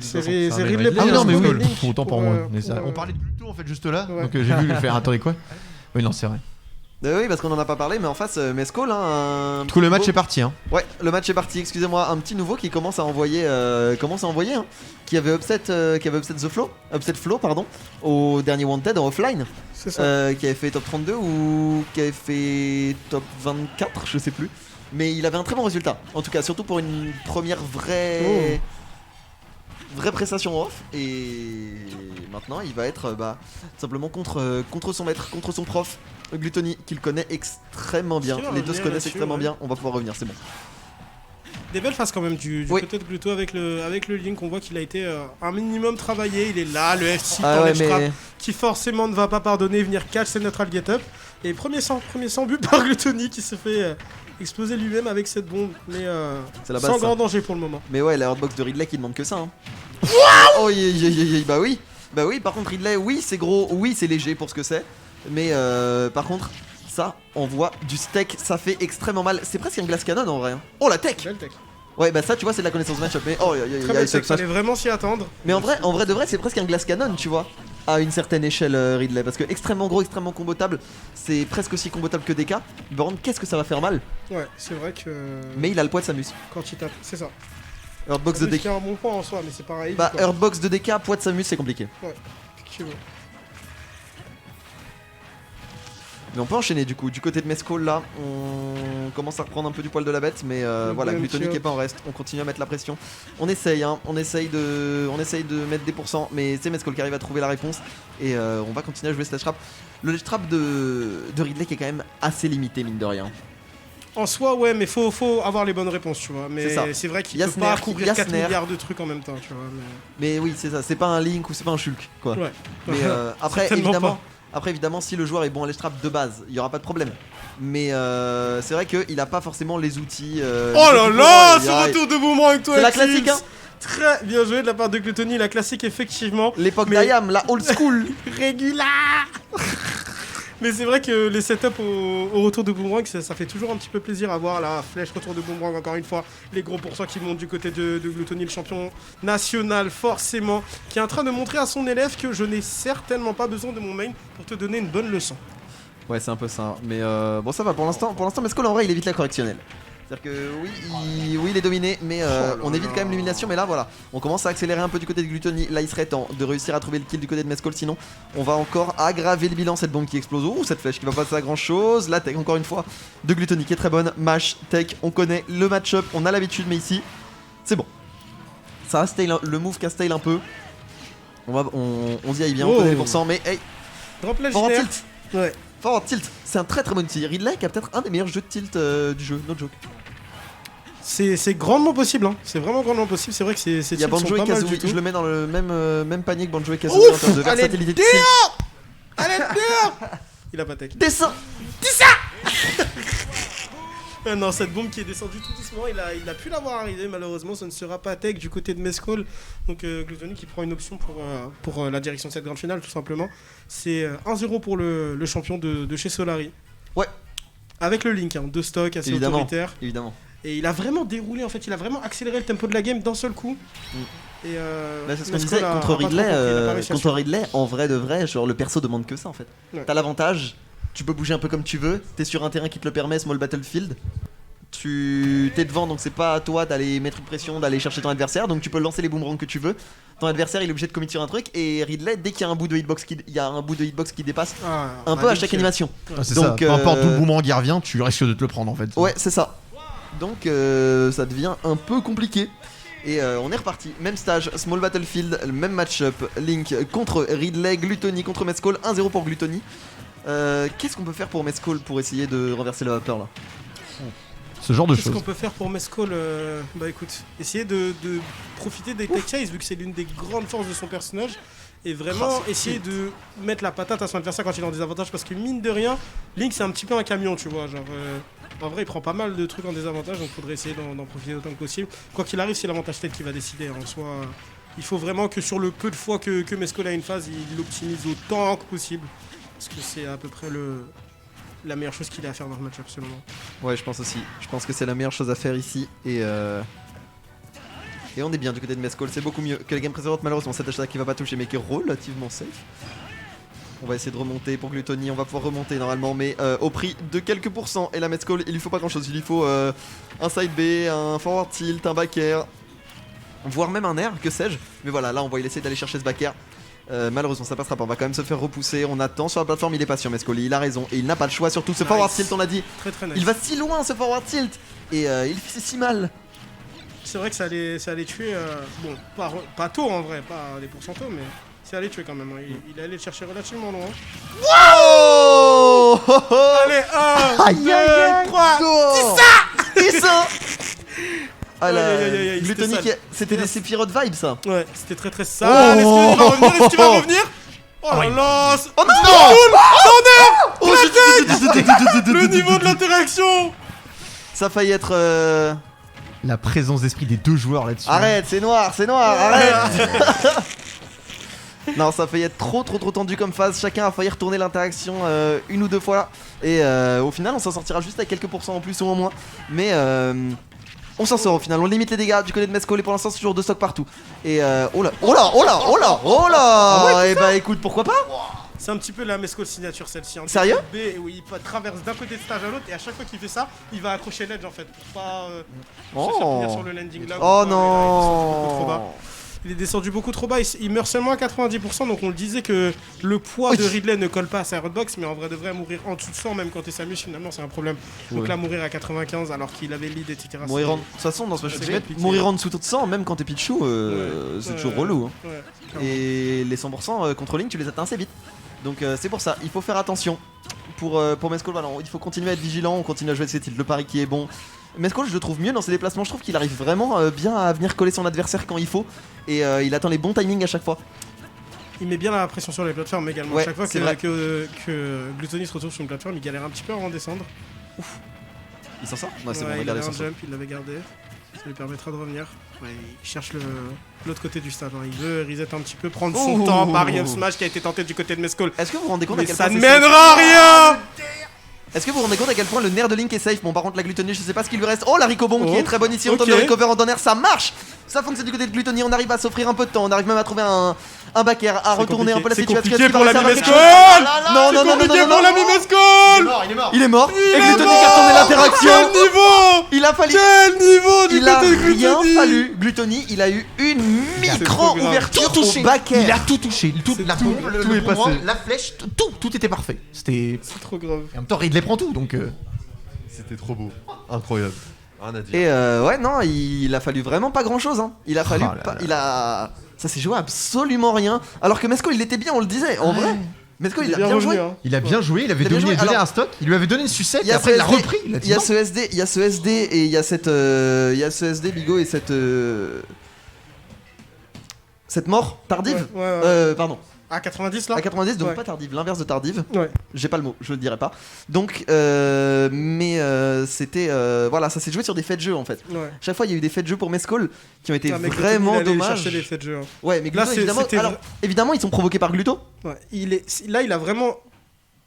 C'est façon. Ridley. Ah non, mais oui, Link autant pour moi. On parlait de Gluto en fait juste là, donc j'ai vu lui faire. Attendez quoi? Oui, non, c'est vrai. Oui, parce qu'on en a pas parlé, mais en face, Mescal, hein, Du coup, le match est parti. Hein. Ouais, le match est parti. Excusez-moi, un petit nouveau qui commence à envoyer, hein, qui avait upset Flow, pardon, au dernier Wanted en offline, C'est ça. qui avait fait top 32 ou qui avait fait top 24, je sais plus. Mais il avait un très bon résultat. En tout cas, surtout pour une première vraie prestation off. Et maintenant, il va être simplement contre son maître, contre son prof. Gluttony, qu'il connaît extrêmement bien. Les deux se connaissent extrêmement bien. On va pouvoir revenir, c'est bon. Des belles phases quand même du côté de Gluto avec le Link. On voit qu'il a été un minimum travaillé. Il est là, le F6 dans le trap, qui forcément ne va pas pardonner, venir catch ses neutral get up. Et premier 100 but par Gluttony qui se fait exploser lui-même avec cette bombe. Mais sans grand danger pour le moment. Mais ouais, la hardbox de Ridley qui demande que ça. Hein. Oh, bah oui. Bah oui, par contre, Ridley, oui, c'est gros, oui, c'est léger pour ce que c'est. Mais par contre, ça envoie du steak, ça fait extrêmement mal. C'est presque un glass cannon en vrai. Hein. Oh la tech. Belle tech. Ouais, bah ça, tu vois, c'est de la connaissance match-up. Mais oh, il fallait vraiment s'y attendre. Mais en vrai de vrai, c'est presque un glass cannon, tu vois, à une certaine échelle, Ridley. Parce que extrêmement gros, extrêmement combotable, c'est presque aussi combotable que DK. Par contre, qu'est-ce que ça va faire mal. Ouais, c'est vrai que. Mais il a le poids de Samus. Quand il tape, c'est ça. Earthbox de DK. C'est un bon point en soi, mais c'est pareil. Bah, Earthbox de DK, poids de Samus, c'est compliqué. Ouais, effectivement. Mais on peut enchaîner du coup. Du côté de Mescal là, on commence à reprendre un peu du poil de la bête. Mais voilà, Gluttony qui est pas en reste. On continue à mettre la pression. On essaye, hein. On essaye de mettre des pourcents. Mais c'est Mescal qui arrive à trouver la réponse. Et on va continuer à jouer ce ledge trap. Le ledge trap de Ridley qui est quand même assez limité, mine de rien. En soi, ouais, mais faut avoir les bonnes réponses, tu vois. Mais c'est vrai qu'il peut pas couvrir 4 milliards de trucs en même temps, tu vois. Mais oui, c'est ça. C'est pas un Link ou c'est pas un Shulk, quoi. Ouais. Mais après, évidemment, si le joueur est bon à ledge trap de base, il y aura pas de problème. Mais c'est vrai qu'il a pas forcément les outils. Oh là là, ce retour de boomerang, toi. C'est la classique, hein. Très bien joué de la part de Gluttony, la classique effectivement. L'époque d'Ayam, la old school. Régular. Mais c'est vrai que les setups au retour de boomerang, ça fait toujours un petit peu plaisir à voir la flèche retour de boomerang, encore une fois. Les gros pourcents qui montent du côté de Gluttony, le champion national, forcément, qui est en train de montrer à son élève que je n'ai certainement pas besoin de mon main pour te donner une bonne leçon. Ouais, c'est un peu ça. Mais bon, ça va pour l'instant. Pour l'instant, Mescal en vrai, il évite la correctionnelle. C'est-à-dire que oui, il est dominé, mais on évite quand même l'illumination. Mais là, voilà, on commence à accélérer un peu du côté de Gluttony. Là, il serait temps de réussir à trouver le kill du côté de Mescal. Sinon, on va encore aggraver le bilan. Cette bombe qui explose. Ouh, cette flèche qui va pas passer à grand chose. La tech, encore une fois, de Gluttony qui est très bonne. Mash, tech, on connaît le match-up, on a l'habitude, mais ici, c'est bon. Ça a stale, le move casse stale un peu. On y aille bien, on connaît les pourcents, mais hey, drop fort en tilt. Ouais. Fort en tilt, c'est un très très bon tir. Ridley qui a peut-être un des meilleurs jeux de tilt du jeu, no joke. C'est grandement possible, hein. C'est vraiment grandement possible. C'est vrai que c'est. Il y a Banjo et Kazooie, je le mets dans le même panier que Banjo et Kazooie en termes de versatilité de tilt. Allez, dehors. Il a pas tech. Descends. Non, cette bombe qui est descendue tout doucement, il a pu l'avoir arrivé. Malheureusement, ce ne sera pas tech du côté de Mescal. Donc Gluttony qui prend une option pour la direction de cette grande finale, tout simplement. C'est 1-0 pour le champion de chez Solari. Ouais. Avec le Link, hein, de stock assez autoritaire. Évidemment. Et il a vraiment déroulé, en fait, il a vraiment accéléré le tempo de la game d'un seul coup. Et là, c'est ce qu'on disait contre Ridley, en vrai de vrai, genre le perso demande que ça en fait. Ouais. T'as l'avantage, tu peux bouger un peu comme tu veux, t'es sur un terrain qui te le permet, small battlefield. T'es devant, donc c'est pas à toi d'aller mettre une pression, d'aller chercher ton adversaire, donc tu peux lancer les boomerangs que tu veux. Ton adversaire il est obligé de commit sur un truc, et Ridley, dès qu'il y a un bout de hitbox qui dépasse un peu à chaque animation. C'est donc, ça, peu importe d'où le boomerang il revient, tu risques de te le prendre en fait. Ouais, c'est ça. Donc ça devient un peu compliqué. Et on est reparti, même stage, small battlefield, même match-up, Link contre Ridley, Gluttony contre Mescal, 1-0 pour Gluttony. Qu'est-ce qu'on peut faire pour Mescal pour essayer de renverser la vapeur là? Ce genre de choses. Qu'est-ce qu'on peut faire pour Mescal? Bah écoute, essayer de profiter des tech chase vu que c'est l'une des grandes forces de son personnage. Et vraiment essayer de mettre la patate à son adversaire quand il est en désavantage. Parce que mine de rien, Link c'est un petit peu un camion, tu vois. Genre, en vrai, il prend pas mal de trucs en désavantage, donc il faudrait essayer d'en profiter autant que possible. Quoi qu'il arrive, c'est l'avantage tête qui va décider. En soi, il faut vraiment que sur le peu de fois que Mescal a une phase, il l'optimise autant que possible. Parce que c'est à peu près la meilleure chose qu'il a à faire dans le match, absolument. Ouais, je pense aussi. Je pense que c'est la meilleure chose à faire ici. Et Et on est bien du côté de Mescol, c'est beaucoup mieux que les games précédentes. Malheureusement, cette attaque qui va pas toucher, mais qui est relativement safe. On va essayer de remonter pour Gluttony, on va pouvoir remonter normalement, mais au prix de quelques pourcents. Et la Mescol, il lui faut pas grand chose, il lui faut un side B, un forward tilt, un back air, voire même un air, que sais-je. Mais voilà, là on va essayer d'aller chercher ce back air. Malheureusement ça passera pas, on va quand même se faire repousser. On attend sur la plateforme, il est patient Mescoli, il a raison. Et il n'a pas le choix, surtout ce forward tilt, on a dit. Très nice. Il va si loin ce forward tilt. Et il fait si mal. C'est vrai que ça allait tuer, bon, pas tôt en vrai, pas les pourcentaux, mais ça allait tuer quand même. Hein. Il allait le chercher relativement loin. Wow. Allez, 1, 2, 3, dis ça. Ah là, Aïe, Gluttony, c'était des Sephiroth vibes ça. Ouais, c'était très sale. Est-ce qu'il va revenir? Oh là là. Oh non. Le niveau de l'interaction. Ça a failli être... La présence d'esprit des deux joueurs là-dessus. Arrête, c'est noir, arrête. Non, ça a failli être trop tendu comme phase. Chacun a failli retourner l'interaction une ou deux fois. Et au final, on s'en sortira juste à quelques pourcents en plus ou en moins. Mais on s'en sort au final. On limite les dégâts du côté de Mescol. Et pour l'instant, c'est toujours 2 stocks partout. Et oh là. Et bah écoute, pourquoi pas. C'est un petit peu la Mescol signature celle-ci. Sérieux? B, où il traverse d'un côté de stage à l'autre et à chaque fois qu'il fait ça, il va accrocher l'edge en fait pour pas se faire finir sur le landing là. Oh non. Il est descendu beaucoup trop bas, il meurt seulement à 90%, donc on le disait que le poids de Ridley ne colle pas à sa redbox, mais en vrai de vrai mourir en dessous de 100 même quand t'es Samus finalement c'est un problème. Donc là mourir à 95 alors qu'il avait lead etc. Mourir en... De toute façon dans ce match mourir en dessous de 100 même quand t'es Pichu c'est toujours relou. Hein. Et les 100% controlling tu les atteins assez vite. Donc c'est pour ça, il faut faire attention. Pour Mescol, voilà, il faut continuer à être vigilant, on continue à jouer ses tilts, le pari qui est bon. Mescol, je le trouve mieux dans ses déplacements, je trouve qu'il arrive vraiment bien à venir coller son adversaire quand il faut. Et il attend les bons timings à chaque fois. Il met bien la pression sur les plateformes également. Ouais, à chaque fois que Gluttony se retrouve sur une plateforme, il galère un petit peu avant de descendre. Ouf. Il s'en sort? Ouais, c'est bon, il avait son un jump, il l'avait gardé. Ça lui permettra de revenir. Ouais, il cherche l'autre côté du stade. Hein. Il veut reset un petit peu, prendre son temps. Paris up smash qui a été tenté du côté de Mescol. Est-ce que vous vous rendez compte à quel ça point ne mènera à rien? Est-ce que vous vous rendez compte à quel point le nerf de Link est safe? Bon, par contre, la Gluttony, je sais pas ce qu'il lui reste. Oh, la Ricobon qui est très bonne ici. On tente le recover en donner, ça marche! Ça fonctionne du côté de Gluttony. On arrive à s'offrir un peu de temps. On arrive même à trouver un back air, à retourner un peu la situation. C'est compliqué pour l'ami Mescol! Non, il est mort. Et Gluttony qui a retourné l'interaction. Quel niveau! Il a fallu. Quel niveau du Il a côté de rien Gluttony! fallu. Gluttony, il a eu une micro-ouverture au back air. Il a tout touché. Tout est passé. La flèche, tout était parfait. C'était. C'est trop grave. Et en même temps, Ridley prend tout donc. C'était trop beau. Incroyable. Rien à dire. Et ouais, non, il a fallu vraiment pas grand chose. Hein. Il a fallu. Ça s'est joué à absolument rien. Alors que Mescol, il était bien, on le disait. En vrai, Mescol, il a bien joué. Hein. Il a bien joué, il avait donné un stock, il lui avait donné une sucette et après il a repris. Il y a ce SD, et il y a cette. Il y a ce SD, Bigo, et cette. Cette mort tardive. Pardon. À 90 là? À 90, donc pas tardive, l'inverse de tardive. Ouais. J'ai pas le mot, je le dirai pas. Donc, c'était. Voilà, ça s'est joué sur des faits de jeu en fait. Ouais. Chaque fois, il y a eu des faits de jeu pour Mescol qui ont été vraiment dommages. Les faits de jeu, hein. Ouais, mais Gluto, là, évidemment, ils sont provoqués par Gluto. Ouais. Là, il a vraiment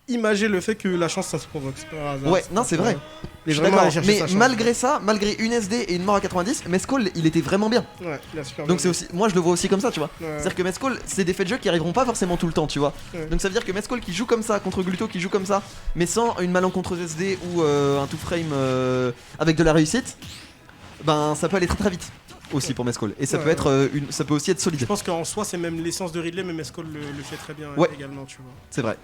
imagé le fait que la chance ça se provoque. Ouais, non, c'est vrai. Mais vraiment, mais malgré ça, malgré une SD et une mort à 90, Mescol, il était vraiment bien. Ouais, il a super donc bien c'est aussi, moi je le vois aussi comme ça, tu vois. Ouais. C'est-à-dire que Mescol, c'est des faits de jeu qui arriveront pas forcément tout le temps, tu vois. Ouais. Donc ça veut dire que Mescol qui joue comme ça contre Gluto, qui joue comme ça, mais sans une malencontreuse SD ou un two frame avec de la réussite, ben ça peut aller très vite aussi pour Mescol. Et ça peut être ça peut aussi être solide. Je pense qu'en soi c'est même l'essence de Ridley, mais Mescol le fait très bien également, tu vois. C'est vrai.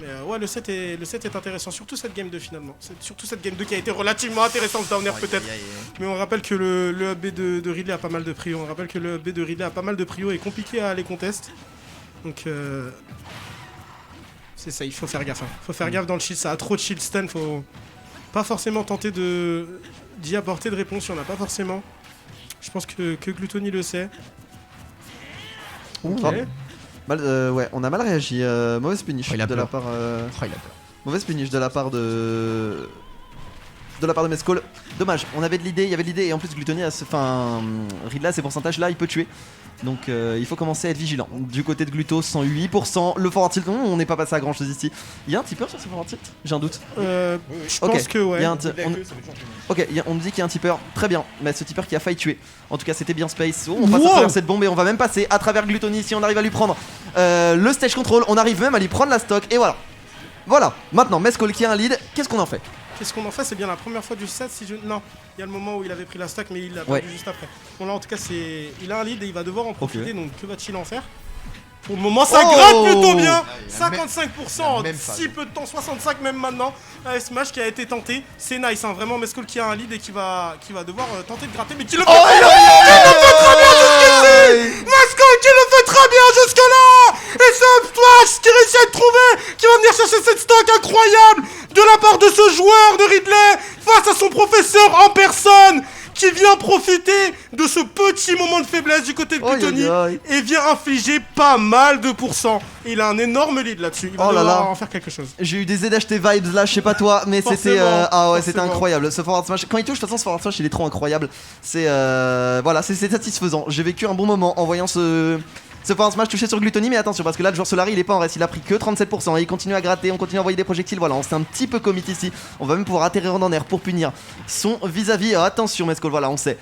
Mais ouais, le set est intéressant, surtout cette game 2 finalement. Surtout cette game 2 qui a été relativement intéressante, Downer peut-être. Mais on rappelle que le up B de Ridley a pas mal de prio. On rappelle que le up B de Ridley a pas mal de prio et est compliqué à aller contest. Donc c'est ça, il faut faire gaffe. Hein. Faut faire gaffe dans le shield, ça a trop de shield stun, faut pas forcément tenter d'y apporter de réponse, il y en a pas forcément. Je pense que Gluttony le sait. Ok. Ouais, on a mal réagi. Mauvaise punish de la part. Il a peur. Mauvaise punish de la part de de la part de Mescol. Dommage, on avait de l'idée, il y avait de l'idée et en plus Gluttony, Ridley à ces pourcentages là, il peut tuer. Donc il faut commencer à être vigilant. Du côté de Gluto, 108%. Le forward tilt, on n'est pas passé à grand chose ici. Il y a un tipeur sur ce forward tilt? J'ai un doute. Je pense que ouais. Il y a Ok, on me dit qu'il y a un tipeur. Très bien, mais ce tipeur qui a failli tuer. En tout cas, c'était bien Space. On passe à travers cette bombe et on va même passer à travers Gluttony si on arrive à lui prendre le stage control. On arrive même à lui prendre la stock et voilà. Voilà, maintenant Mescol qui a un lead, qu'est-ce qu'on en fait? Qu'est-ce qu'on en fait? C'est bien la première fois du set si je... Non, il y a le moment où il avait pris la stack mais il l'a perdu juste après. Bon là en tout cas il a un lead et il va devoir en profiter, donc que va-t-il en faire? Pour le moment ça gratte plutôt bien. 55% en si peu de temps, 65 même maintenant. Un smash qui a été tenté, c'est nice hein. Vraiment Mescol qui a un lead et qui va devoir tenter de gratter mais qui le fait Mescol qui le fait très bien jusque là. Et ce smash qui réussit à être trouvé, qui va venir chercher cette stock incroyable de la part de ce joueur de Ridley face à son professeur en personne, qui vient profiter de ce petit moment de faiblesse du côté de Gluttony et vient infliger pas mal de pourcents. Il a un énorme lead là-dessus, il va devoir en faire quelque chose. J'ai eu des ZHT vibes là, je sais pas toi, mais c'était c'était incroyable. Ce forward smash, quand il touche, de toute façon ce forward smash il est trop incroyable. C'est voilà, c'est satisfaisant. J'ai vécu un bon moment en voyant ce forward smash touché sur Gluttony, mais attention parce que là le joueur Solari il est pas en reste, il a pris que 37% et il continue à gratter, on continue à envoyer des projectiles, voilà, on s'est un petit peu commit ici, on va même pouvoir atterrir en air pour punir son vis-à-vis. Attention Mescol, voilà, on sait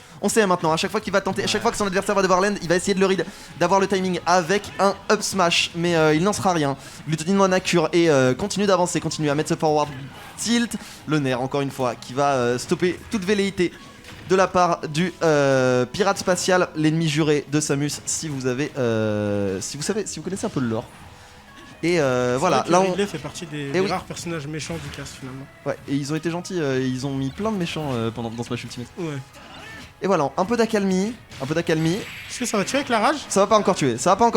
maintenant, à chaque fois qu'il va tenter, à chaque fois que son adversaire va devoir land, il va essayer de le read, d'avoir le timing avec un up smash, mais il n'en sera rien. Gluttony n'en a cure et continue d'avancer, continue à mettre ce forward tilt, le nerf encore une fois qui va stopper toute velléité de la part du pirate spatial, l'ennemi juré de Samus. Si vous avez, si vous connaissez un peu le lore. Et voilà, là Ridley fait partie des rares personnages méchants du cast finalement. Ouais, et ils ont été gentils, ils ont mis plein de méchants dans ce match Ultimate. Ouais. Et voilà, un peu d'accalmie. Est-ce que ça va tuer avec la rage? Ça va pas encore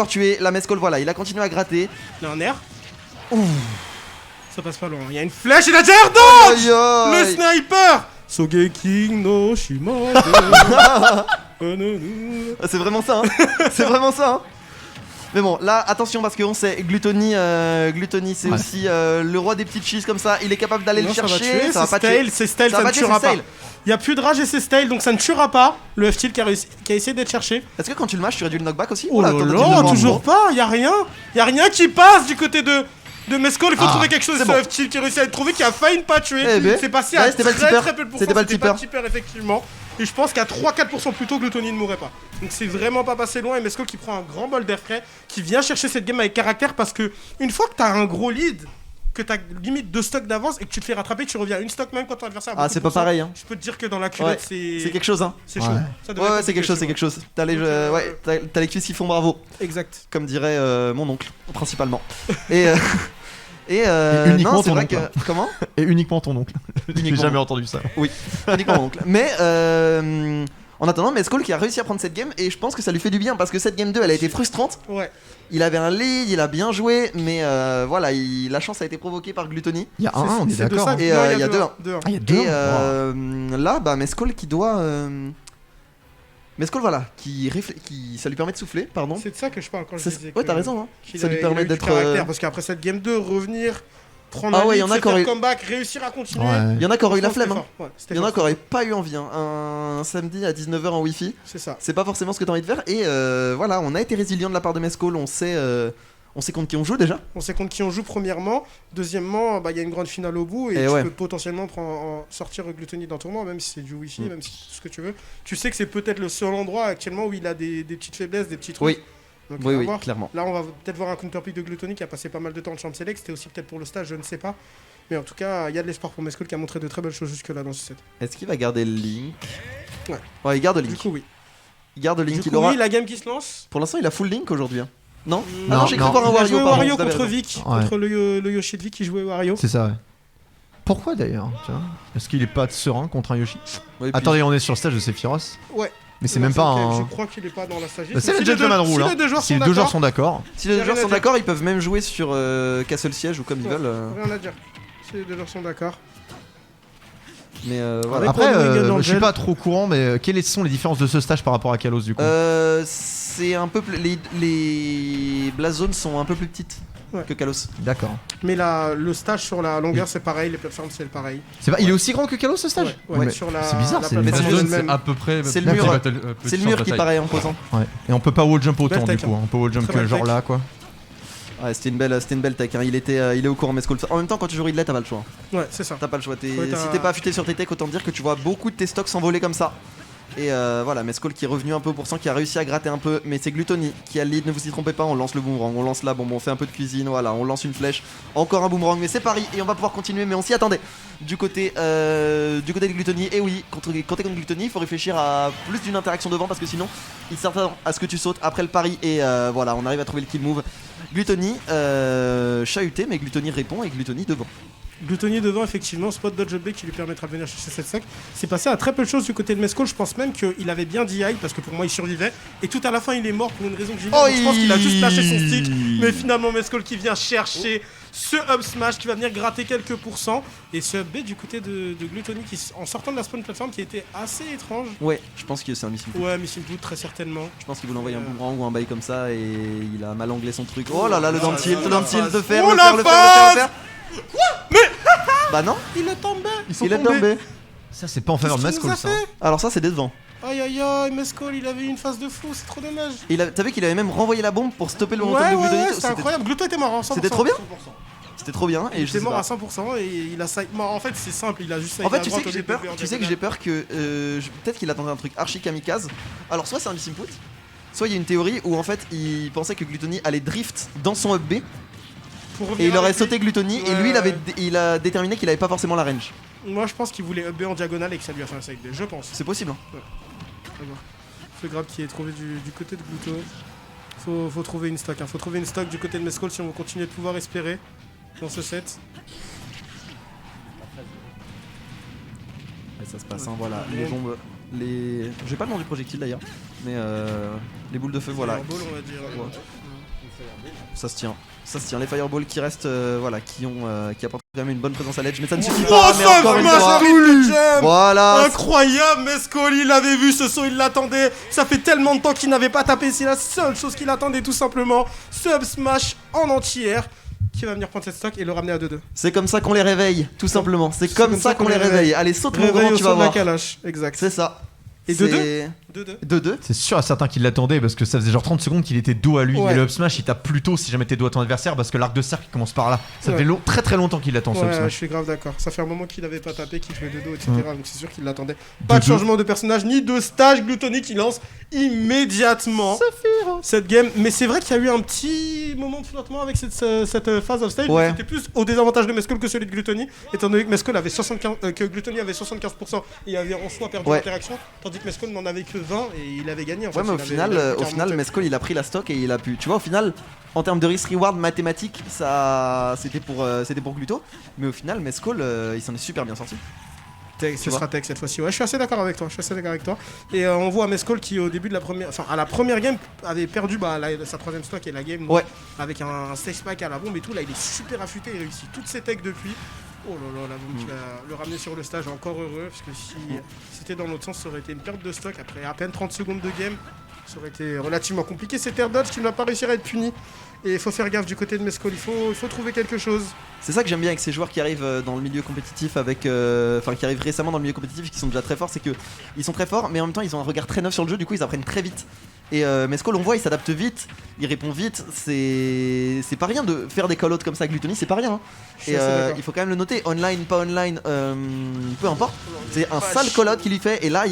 tuer, la Mescol, voilà, il a continué à gratter. Il a un air. Ça passe pas loin, il y a une flèche, il a déjà air dodge. Le sniper. Sogeking no Shimade. C'est vraiment ça, c'est vraiment ça. Mais bon, là, attention parce qu'on sait, Gluttony c'est aussi le roi des petites cheese comme ça. Il est capable d'aller le chercher. Ça va pas tuer, c'est style, ça ne tuera pas. Il n'y a plus de rage et c'est style, donc ça ne tuera pas. Le F-Tilt qui a essayé d'être cherché. Est-ce que quand tu le matches, tu réduis le knockback aussi? Oh là là, toujours pas, il y a rien qui passe du côté de Mescol. Il faut trouver quelque chose. C'est bon. F-Tilt qui réussit à être trouvé, qui a failli ne pas tuer. C'est passé à très peu de pourcents. C'était pas le tipper effectivement. Et je pense qu'à 3-4% plus tôt, Gluttony ne mourrait pas. Donc c'est vraiment pas passé loin. Et Mescol qui prend un grand bol d'air frais, qui vient chercher cette game avec caractère, parce que une fois que t'as un gros lead, que t'as limite 2 stocks d'avance et que tu te fais rattraper, tu reviens à une stock même quand ton adversaire a c'est pas pareil hein. Je peux te dire que dans la culotte c'est quelque chose hein. C'est chaud. Ouais, c'est quelque chose. T'as les cuisses qui font bravo. Exact. Comme dirait mon oncle principalement. Et uniquement non, c'est ton vrai oncle. Comment? Et uniquement ton oncle. J'ai jamais entendu ça. Oui, uniquement mon oncle. Mais en attendant, Mescol qui a réussi à prendre cette game et je pense que ça lui fait du bien parce que cette game 2 elle a été frustrante. Ouais. Il avait un lead, il a bien joué, mais voilà, la chance a été provoquée par Gluttony. Il y a un, on est d'accord. Et il y a 2-1. Ah, il y a 2-1. Et là, bah, Mescol qui doit. Mescol, voilà, qui ça lui permet de souffler, pardon. C'est de ça que je parle quand je disais. Ouais, t'as raison, hein. Ça lui permet d'être. Parce qu'après cette game 2, revenir. Prendre un lead, faire comeback, réussir à continuer. Il y en a qui auraient eu la flemme. Il y en a qui auraient pas eu envie. Un samedi à 19h en wifi. C'est ça. C'est pas forcément ce que t'as envie de faire. Et voilà, on a été résilient de la part de Mescol. On sait contre qui on joue déjà. On sait contre qui on joue premièrement. Deuxièmement, il y a une grande finale au bout. Et tu peux potentiellement sortir Gluttony d'un tournoi, même si c'est du wifi, même si c'est ce que tu veux. Tu sais que c'est peut-être le seul endroit actuellement où il a des petites faiblesses, des petits trucs. Oui. Donc, oui, clairement. Là, on va peut-être voir un counterpick de Gluttony qui a passé pas mal de temps en Champ Select. C'était aussi peut-être pour le stage, je ne sais pas. Mais en tout cas, il y a de l'espoir pour Mescol qui a montré de très belles choses jusque-là dans ce set. Est-ce qu'il va garder le Link? Ouais, il garde le Link. Du coup, oui. Il garde le Link. Oui, la game qui se lance. Pour l'instant, il a full Link aujourd'hui. Hein. Non, j'ai cru voir un Wario. Wario contre Vic, contre le Yoshi de Vic qui jouait Wario. C'est ça, ouais. Pourquoi d'ailleurs? Est-ce qu'il est pas serein contre un Yoshi? Attendez, on est sur le stage de Sephiroth. Ouais. Mais c'est même pas un. Je crois qu'il est pas dans la sagesse. C'est le Gentleman Rule. Si les deux joueurs sont d'accord. Si les deux joueurs sont d'accord, ils peuvent même jouer sur Castle Siege ou comme ils veulent. Rien à dire. Si les deux joueurs sont d'accord. Mais voilà. Après, je suis pas trop au courant, mais quelles sont les différences de ce stage par rapport à Kalos du coup? C'est un peu les Blast Zones sont un peu plus petites. Ouais. que Kalos. D'accord. Mais le stage sur la longueur, c'est pareil, les plateformes, c'est pareil. Il est aussi grand que Kalos ce stage. Ouais, Mais sur la, c'est bizarre, la c'est plateforme Battle Zone, elle-même. c'est à peu près. C'est le mur. petit C'est le mur champ de qui bataille. paraît imposant. Ouais. Et on peut pas wall jump autant Belle du tech, coup. On peut wall jump Très que belle genre tech. là quoi. Ouais, c'était une belle tech. Hein. Il est au courant, mais en même temps, quand tu joues Ridley, t'as pas le choix. Ouais, c'est ça. T'as pas le choix. Faut être Si un- t'es pas affûté sur tes techs, autant dire que tu vois beaucoup de tes stocks s'envoler comme ça. Et voilà, Mescol qui est revenu un peu au pourcent, qui a réussi à gratter un peu, mais c'est Gluttony qui a le lead, ne vous y trompez pas, on lance le boomerang, on lance la bombe, on fait un peu de cuisine, voilà, on lance une flèche, encore un boomerang, mais c'est Paris et on va pouvoir continuer, mais on s'y attendait du côté de Gluttony. Et oui, quand t'es contre Gluttony, il faut réfléchir à plus d'une interaction devant parce que sinon il s'attend à ce que tu sautes après le pari et voilà, on arrive à trouver le kill move. Gluttony chahuté, mais Gluttony répond et Gluttony devant. Gluttony devant, effectivement, spot dodge B qui lui permettra de venir chercher cette stack. C'est passé à très peu de choses du côté de Mescol. Je pense même qu'il avait bien DI parce que pour moi il survivait. Et tout à la fin il est mort pour une raison que j'ignore. Donc je pense qu'il a juste lâché son stick. Mais finalement Mescol qui vient chercher ce up smash qui va venir gratter quelques pourcents. Et ce up B du côté de Gluttony qui, en sortant de la spawn plateforme, qui était assez étrange. Ouais, je pense que c'est un missile. Ouais, Missile Boot très certainement. Je pense qu'il voulait envoyer un boomerang ou un bail comme ça et il a mal anglais son truc. Oh là là, le Oh down tilt, là le là, down tilt, la de faire, phase. le Oh faire, la le faire, le faire. Quoi Mais Bah non, il est tombé. il est tombé. Ça c'est pas en faveur de Qu'est-ce qu'il Mescol nous a ça. fait Alors ça c'est décevant. Aïe aïe aïe, Mescol il avait une phase de fou, c'est trop dommage. T'as vu qu'il avait même renvoyé la bombe pour stopper le momentum Ouais, de ouais, Gluttony. ouais, c'était incroyable. Gluto était mort, hein, 100%. C'était trop bien. 100%. C'était trop bien et Il je était sais mort pas. à 100% et il a side. En fait, c'est simple, il a juste side En fait, à tu sais droite que au j'ai début, peur. en Tu sais que diagonale. j'ai peur que peut-être qu'il attendait un truc archi kamikaze. Alors soit c'est un missing put, soit il y a une théorie où en fait il pensait que Gluttony allait drift dans son up B Pour et revenir il aurait avec lui. sauté Gluttony et lui il a déterminé qu'il avait pas forcément la range. Moi, je pense qu'il voulait up B en diagonale et que ça lui a fait un side B, je pense. C'est possible. Hein. On va voir. Ce grab qui est trouvé du côté de Gluto. Faut trouver une stock, hein. Faut trouver une stock du côté de Mescol si on veut continuer de pouvoir espérer dans ce set. Et ça se passe, hein, voilà, les bombes, j'ai pas le nom du projectile d'ailleurs, mais les boules de feu, voilà, Fireball, on va dire. Ouais. ça se tient, les fireballs qui restent, voilà, qui apportent quand même une bonne présence à l'edge, mais ça ne suffit Oh, pas, mais ça encore une smash fois, avec le jam. voilà, Incroyable, Mescol, il avait vu ce saut, il l'attendait. Ça fait tellement de temps qu'il n'avait pas tapé, c'est la seule chose qu'il attendait tout simplement. Ce up smash en entière qui va venir prendre cette stock et le ramener à 2-2. c'est comme ça qu'on les réveille, tout simplement, c'est comme ça qu'on les réveille, allez saute mon Réveil grand, au tu son vas de la voir, calache, exact. c'est ça, Et c'est 2-2 2-2. C'est sûr à certains qu'il l'attendait parce que ça faisait genre 30 secondes qu'il était dos à lui Ouais. et le up smash il tape plus tôt si jamais t'es dos à ton adversaire parce que l'arc de cercle il commence par là. Ça Ouais. fait très très longtemps qu'il attend ce up Ouais, je smash. suis grave d'accord. Ça fait un moment qu'il avait pas tapé, qu'il jouait de dos, etc. Donc c'est sûr qu'il l'attendait. Pas de 2-2. changement de personnage ni de stage. Gluttony qui lance immédiatement cette game. Mais c'est vrai qu'il y a eu un petit moment de flottement avec cette phase of stage. Ouais. C'était plus au désavantage de Mescol que celui de Gluttony, étant donné que Mescol avait 75, que Gluttony avait 75% et avait en soi perdu Ouais. l'interaction, tandis que Mescol n'en avait que 20 et il avait gagné. En fait. Ouais, mais Il avait au final, remonté. Mescol il a pris la stock et il a pu. Tu vois, au final, en termes de risk reward mathématique, ça c'était pour Gluto, mais au final, Mescol il s'en est super bien sorti. Tech, ce sera Tech cette fois-ci. Ouais, je suis assez d'accord avec toi. Et on voit Mescol qui au début de la première, enfin à la première game avait perdu sa troisième stock et la game. Ouais. Avec un stage spike à la bombe et tout. Là, il est super affûté. Il réussit toutes ses techs depuis. Oh là là, la bombe qui va le ramener sur le stage. Encore heureux parce que si c'était dans l'autre sens, ça aurait été une perte de stock après à peine 30 secondes de game. Ça aurait été relativement compliqué. C'est Air Dodge qui ne va pas réussir à être puni. Et il faut faire gaffe du côté de Mescol. Il faut trouver quelque chose. C'est ça que j'aime bien avec ces joueurs qui arrivent dans le milieu compétitif qui arrivent récemment dans le milieu compétitif, qui sont déjà très forts, c'est que ils sont très forts, mais en même temps ils ont un regard très neuf sur le jeu, du coup ils apprennent très vite. Et Mescol, on voit, il s'adapte vite, il répond vite. C'est pas rien de faire des call-outs comme ça, Gluttony, c'est pas rien. Hein. Je suis Et assez d'accord. il faut quand même le noter, online, pas online, peu importe. C'est un sale call-out qu'il lui fait, et là,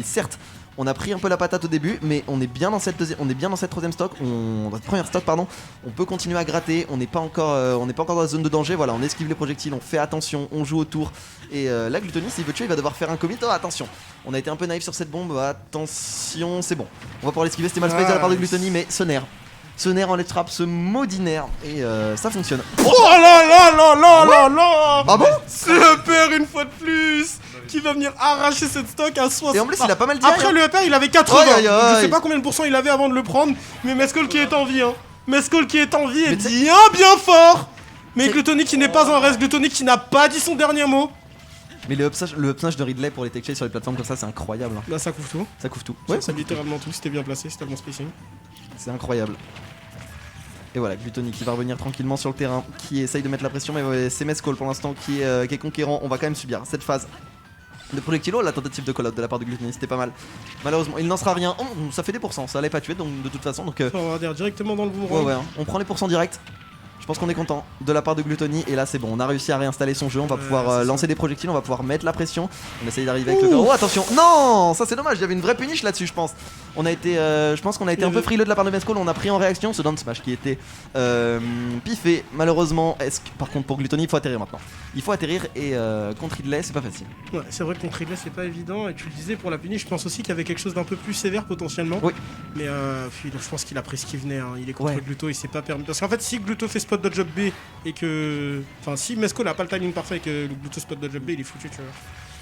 certes. On a pris un peu la patate au début, mais on est bien dans cette troisième stock, dans cette première stock pardon. On peut continuer à gratter, on n'est pas encore dans la zone de danger. Voilà, on esquive les projectiles, on fait attention, on joue autour. Et là, Gluttony, s'il veut tuer, il va devoir faire un commit. Oh, attention, on a été un peu naïf sur cette bombe. Attention, c'est bon. On va pouvoir l'esquiver. C'était mal space de la part de Gluttony, mais ce nerf en let's trap, ce maudit nerf, et ça fonctionne. Oh là là là là là là. Ah bon? C'est le père une fois de plus qui va venir arracher cette stock à 60. Et en plus, il a pas mal dit. Après le père, il avait 80. Aïe, aïe, aïe. Je sais pas combien de pourcents il avait avant de le prendre, mais Mescol qui est en vie, hein. Mescol qui est en vie et Mais t'sais- bien fort. Mais C'est- Gluttony qui n'est pas en reste, Gluttony qui n'a pas dit son dernier mot. Mais le up smash de Ridley pour les tech chase sur les plateformes comme ça, c'est incroyable. Hein. Là, ça couvre tout. Ça couvre tout. Ouais, Ouais, ça littéralement tout. C'était bien placé, c'était bon spacing. c'est incroyable. Et voilà, Gluttony qui va revenir tranquillement sur le terrain, qui essaye de mettre la pression, mais ouais, c'est Mescall pour l'instant qui est conquérant. On va quand même subir cette phase de projectile. La tentative de call-out de la part de Gluttony, c'était pas mal. Malheureusement, il n'en sera rien. Oh, ça fait des pourcents, ça allait pas tuer donc de toute façon. Donc, On va dire directement dans le boomerang. ouais, hein. On prend les pourcents direct. Je pense qu'on est content de la part de Gluttony et là c'est bon, on a réussi à réinstaller son jeu, on va pouvoir lancer des projectiles, on va pouvoir mettre la pression, on essaye d'arriver avec le carreau. Oh attention, non, ça c'est dommage, il y avait une vraie punish là-dessus je pense. On a été, je pense qu'on a été un peu frileux de la part de Mescall, on a pris en réaction ce down smash qui était piffé malheureusement. Par contre pour Gluttony il faut atterrir maintenant. Il faut atterrir et contre Ridley c'est pas facile. Ouais, c'est vrai que contre Ridley c'est pas évident et tu le disais pour la punish, je pense aussi qu'il y avait quelque chose d'un peu plus sévère potentiellement. Oui. Mais je pense qu'il a pris ce qui venait, hein. Il est contre Ouais. Glutto, il s'est pas permis. Parce qu'en fait si Glutto fait spot dodge up B et que. Enfin si Mescall n'a pas le timing parfait et que Glutto spot dodge up B il est foutu tu vois.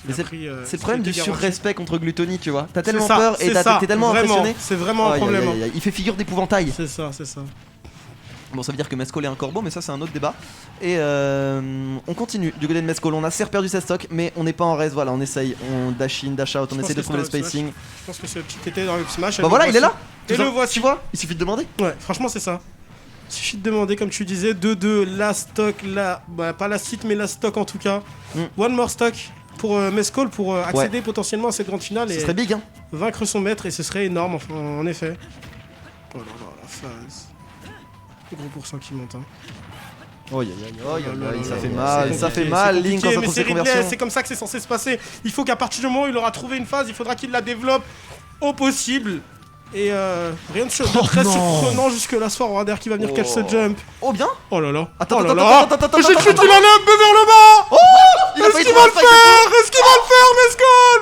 Mais c'est le problème du surrespect contre Gluttony tu vois. T'as tellement ça, peur et c'est ça, t'es tellement vraiment, impressionné. C'est vraiment un Aïe, problème. aïe, aïe, aïe. Il fait figure d'épouvantail. C'est ça, c'est ça. Bon, ça veut dire que Mescall est un corbeau, mais ça c'est un autre débat. Et on continue du côté de Mescall. On a certes perdu sa stock, mais on n'est pas en reste. Voilà, on essaye, on dash in, dash out, on Je essaye pense de trouver le que c'est un spacing. Je pense que c'est le petit TT dans le smash. Bah voilà, il est là. Et le voici. Tu vois, il suffit de demander. Ouais, franchement c'est ça. Il suffit de demander, comme tu disais, 2-2, la stock, bah pas la site, mais la stock en tout cas. One more stock pour Mescall pour accéder potentiellement à cette grande finale Ce et serait big, hein. vaincre son maître et ce serait énorme en effet. Oh là là, la phase. Gros pourcent qui monte. Hein. Oh, ça fait C'est mal, ça fait compliqué, mal, c'est Link quand compliqué, ça mais prend c'est ses Ridley, conversions. c'est comme ça que c'est censé se passer. Il faut qu'à partir du moment où il aura trouvé une phase, il faudra qu'il la développe au possible. Et rien de très surprenant jusque là ce soir. Warder qui va venir catch ce jump. Oh bien. Oh là là. Attends, oh là attends, là. attends, attends, Mais j'ai attends, cru qu'il allait un peu vers le bas. Oh, il a Est-ce failli qu'il va le trouver faire? Est-ce qu'il va le faire, Mescall?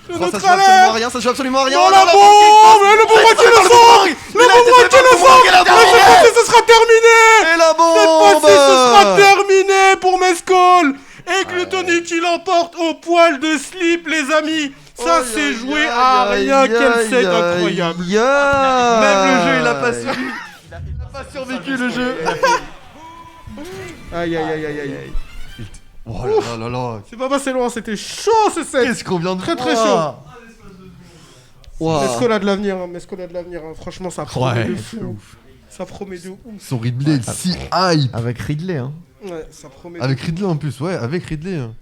Oh, ça joue absolument à rien, ça joue absolument à rien. Dans Oh la là là, bombe. Mais le boomerang qui le sort. Le boomerang qui le sort. la Mais cette fois-ci ce sera terminé. Et la Cette fois-ci ce sera bombe. terminé pour Mescall. Et Gluttony qui l'emporte au poil de slip les amis. Ça c'est joué à rien, quel set incroyable. Même le jeu il a pas suivi. Il a pas survécu le jeu. Aïe aïe aïe aïe aïe. Oh là là là. C'est pas passé loin, c'était chaud ce set. Qu'est-ce qu'on vient de Très très voir. chaud. Mescall a de l'avenir, hein. Mescall a de l'avenir. Hein. Franchement ça promet de fou. Ça promet de ouf. Son Ridley est si hype. Avec Ridley, hein. Ouais, ça promet. Avec Ridley en plus, ouais, avec Ridley. Hein.